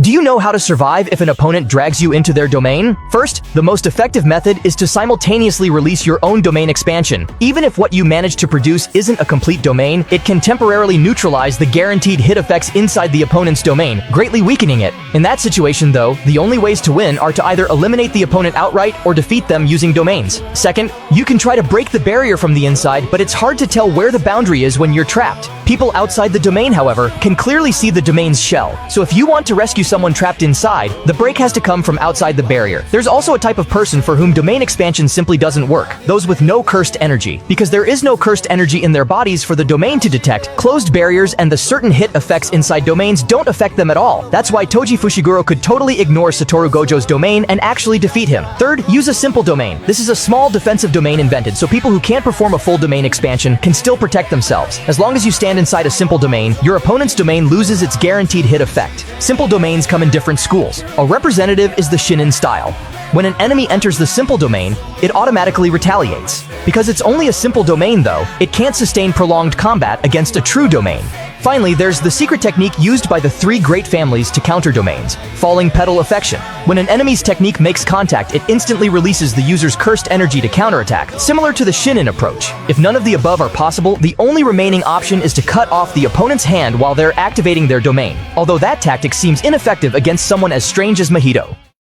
Do you know how to survive if an opponent drags you into their domain? First, the most effective method is to simultaneously release your own domain expansion. Even if what you manage to produce isn't a complete domain, it can temporarily neutralize the guaranteed hit effects inside the opponent's domain, greatly weakening it. In that situation, though, the only ways to win are to either eliminate the opponent outright or defeat them using domains. Second, you can try to break the barrier from the inside, but it's hard to tell where the boundary is when you're trapped. People outside the domain, however, can clearly see the domain's shell. So if you want to rescue someone trapped inside, the break has to come from outside the barrier. There's also a type of person for whom domain expansion simply doesn't work, those with no cursed energy. Because there is no cursed energy in their bodies for the domain to detect, closed barriers and the certain hit effects inside domains don't affect them at all. That's why Toji Fushiguro could totally ignore Satoru Gojo's domain and actually defeat him. Third, use a simple domain. This is a small defensive domain invented so people who can't perform a full domain expansion can still protect themselves. As long as you stand inside a simple domain, your opponent's domain loses its guaranteed hit effect. Simple domains come in different schools. A representative is the Shinin style. When an enemy enters the simple domain, it automatically retaliates. Because it's only a simple domain though, it can't sustain prolonged combat against a true domain. Finally, there's the secret technique used by the three great families to counter domains, falling petal affection. When an enemy's technique makes contact, it instantly releases the user's cursed energy to counterattack, similar to the Shinin approach. If none of the above are possible, the only remaining option is to cut off the opponent's hand while they're activating their domain, although that tactic seems ineffective against someone as strange as Mahito.